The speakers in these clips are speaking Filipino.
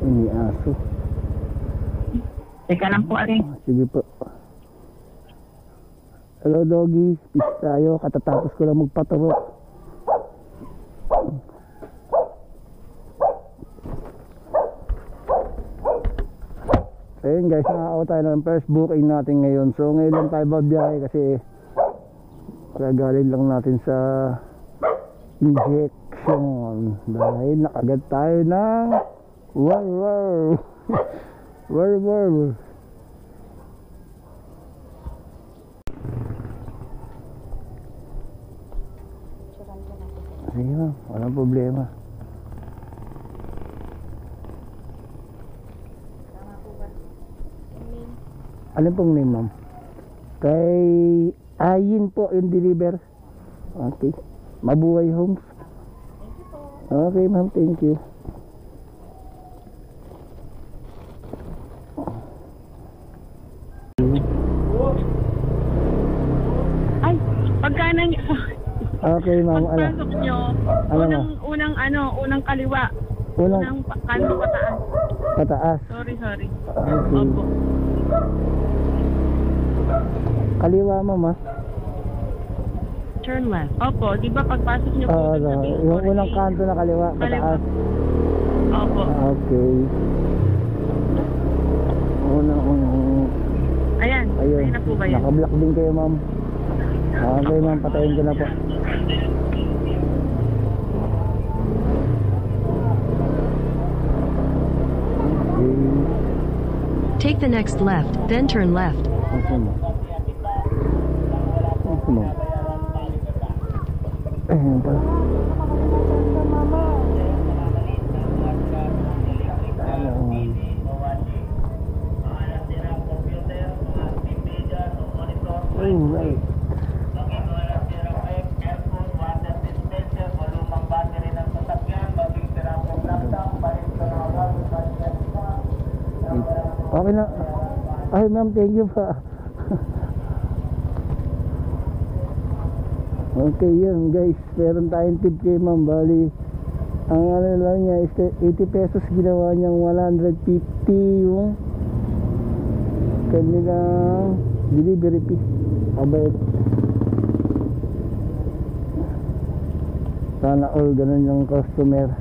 Ini aso. Teka lang po, Ari. Sige po. Hello doggy, peace tayo. Katatapos ko lang magpaturo. Ayun guys, nakakawa tayo ng first booking natin ngayon. So ngayon lang tayo babiyahe kasi gagaling lang natin sa injection. Dahil nakagad tayo ng wow. Sige ma'am, walang problema. Ano pong name ma'am? Kay Ayin po yung deliver. Okay. Mabuhay Homes. Thank you po. Okay ma'am, thank you. Ay, pagka nang... Okay ma'am, ano? Pagpasok nyo, unang kaliwa. Unang Kanto pataas. pataas. Sorry. Okay. Opo. Kaliwa ma'am ah. Turn left. Opo, di ba pagpasok nyo po dun sa billboard, yung unang kanto na kaliwa, pataas. Opo. Okay. Ayan, ayun na po ba yan? Naka-block din kayo ma'am. Okay ma'am, patayin ko na po. Take the next left, then turn left. Ayan pa. Alright. Okay na. Ay ma'am, thank you pa. Okay yun guys, meron tayong tip kay ma'am. Bali, ang ano lang niya is 80 pesos, ginawa niyang 150 yung kanilang delivery fee. Abay, sana all ganun yung customer.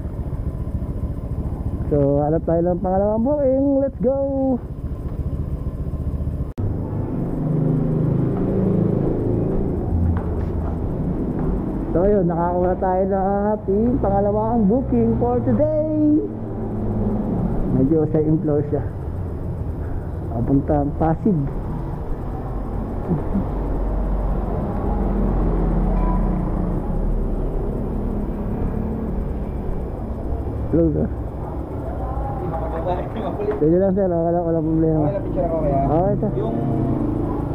So hanap tayo ng pangalawang booking. Let's go. So yun, nakakuha tayo ng ating pangalawang booking for today. Medyo sa implore siya. Papunta Pasig. Hello sir. Pwede lang sir, walang problema. Okay na picture ako kaya? Okay sir. Yung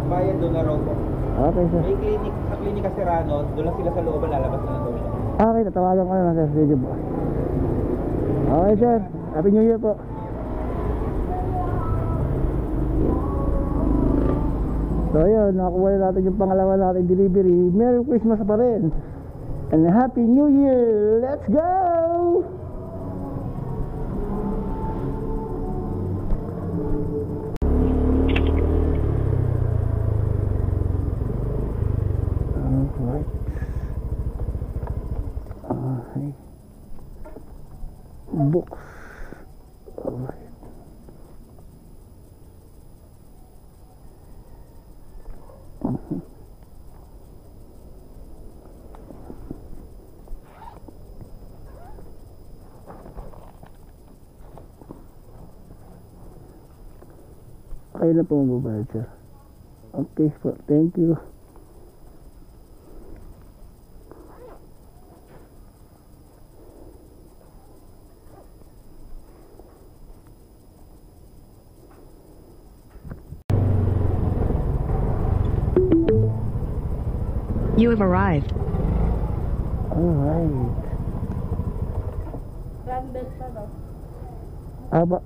bayan doon na robo. Okay sir. May clinic, sa Klinika Serrano, doon lang sila sa loob, lalabas na lang daw siya. Okay, tatawagan ko na sir. Sige po. Okay sir, Happy New Year po. So yun, nakakuha na natin yung pangalawa natin delivery. Merry Christmas pa rin. And Happy New Year. Let's go! Alright. Okay. Books. Alright. Okay na po mababayad sir. Okay po, thank you. You have arrived. Alright. Random pa daw. Aba.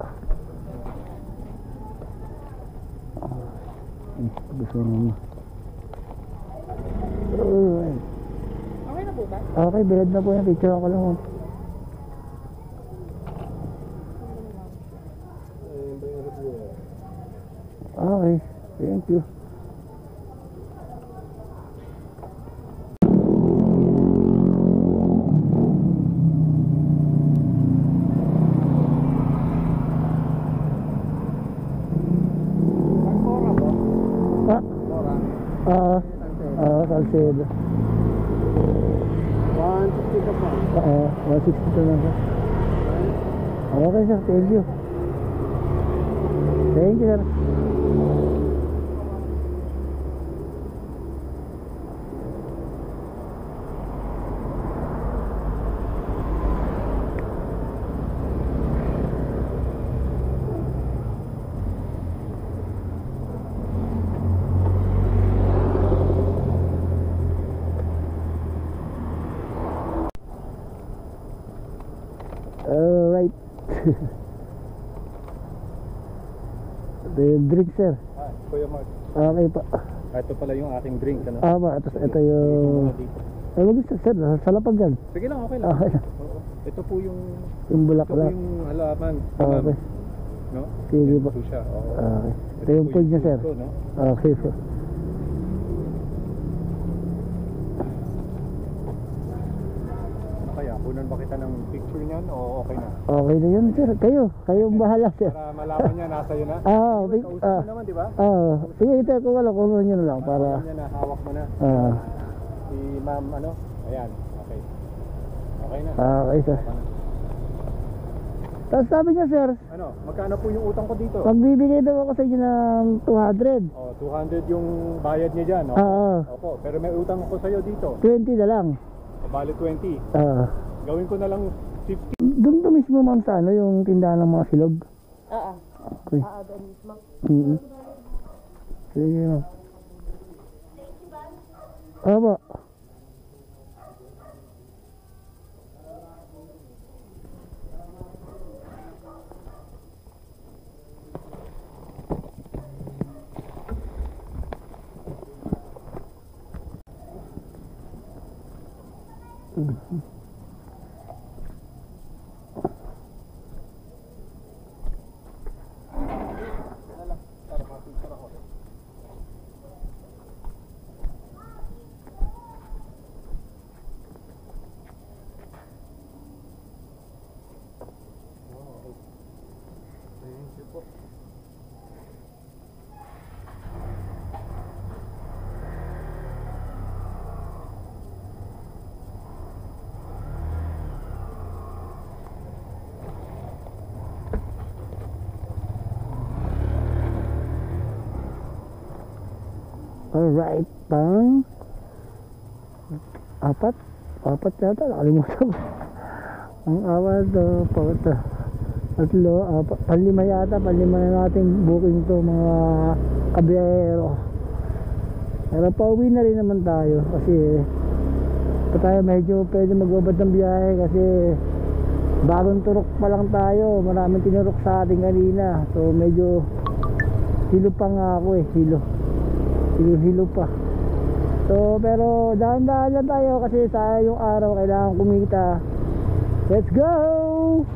Gusto naman. Alright. Okay na po ba? Okay, bilad na po yung picture ko lang. Okay, thank you. Salcedo. 160 ka po. 160 na lang. Okay sir, thank you. Thank you sir. Alright. Ito yung drink sir. Kuya Mark. Okay pa. Ito pala yung aking drink, ano? Tapos ito yung... wag isa sir, sa lapag yan. Sige lang, okay lang. Okay. Oo. Ito po yung... Yung Ito po bulaklak. yung halaman. Okay. No? Sige po. Ito siya, oo. Okay. Ito yung pig niya sir. fruit ko, no? Okay po. Ano kaya? Kunan ba kita ng picture niyan o okay na? Okay na yun sir. Kayong bahala sir. Para malaman niya, nasa yun na. Kausap Kausap mo naman, di ba? sige ito kung wala, kung nyo na lang para... Alam niya na, hawak mo na. Si ma'am, ano? Ayan, okay. Okay na. Okay sir. Okay na. Tapos sabi niya sir, Ano, magkano po yung utang ko dito? magbibigay daw ako sa inyo ng 200. Oh, 200 yung bayad niya dyan, no? Oo. Opo, pero may utang ako sa'yo dito. 20 na lang. O, bali 20. Gawin ko na lang 50. Doon to mismo ma'am sa ano, yung tindahan ng mga silog. Oo. Okay. Doon mismo. Sige ma'am. Opo. Alright, pang apat yata, nakalimutan ko. Ang apat, tatlo, panlima yata, panlima na nating booking to mga kabiyero. Pero pauwi na rin naman tayo kasi pa tayo medyo pwede magbabad ng biyahe kasi bagong turok pa lang tayo, maraming tinurok sa ating kanina, so medyo hilo pa nga ako hilo pa. So pero dahan-dahan lang tayo kasi sa yung araw kailangan kumita. Let's go!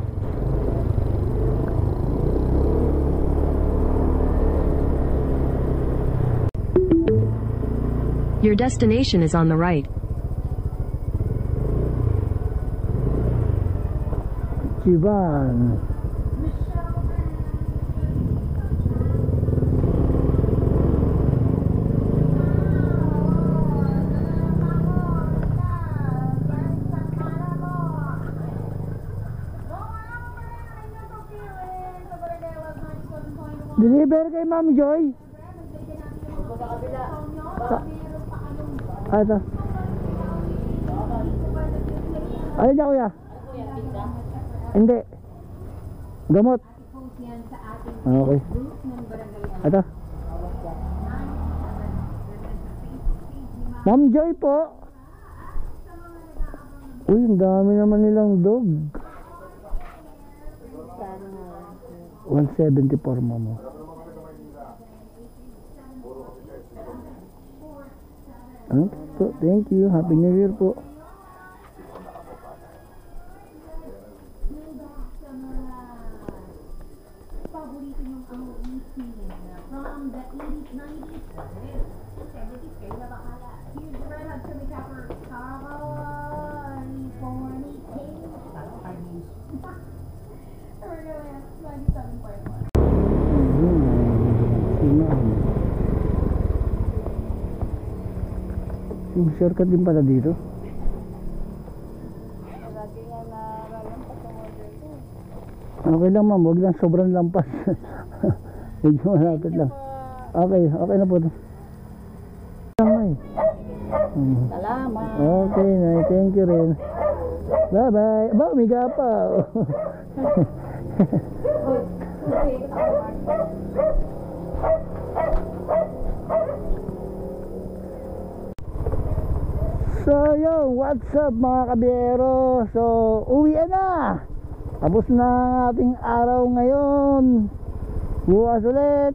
Your destination is on the right. Chiban. Deliver kay Ma'am Joy. Ito. Ano dyan kuya? Hindi. Gamot. Okay. Ito. Ma'am Joy po. Uy, ang dami naman nilang dog. 174 mamo. Ano po? Thank you. Happy New Year po. Paborito yung From the 80s, 90s, 70s, kayo na bakala. Huge red hot chili pepper, California King. Talo, 5 years. We're gonna 97.1. Yung shortcut din pala dito. Okay lang ma'am, huwag lang sobrang lampas. Medyo malapit lang. Okay, okay na po ito. Salamat. Okay, Nay, thank you rin. Bye bye. Aba, umiga pa. So yo, what's up mga kabiyero? So, uwi na. Tapos na ang ating araw ngayon. Bukas ulit.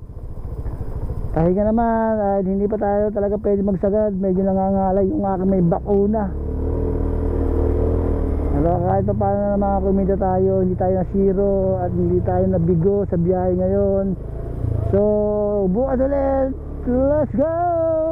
Pahinga naman at hindi pa tayo talaga pwede magsagad. Medyo nangangalay yung aking may bakuna. Pero kahit pa paano na mga kumita tayo, hindi tayo na zero at hindi tayo nabigo sa biyahe ngayon. So, bukas ulit. Let's go!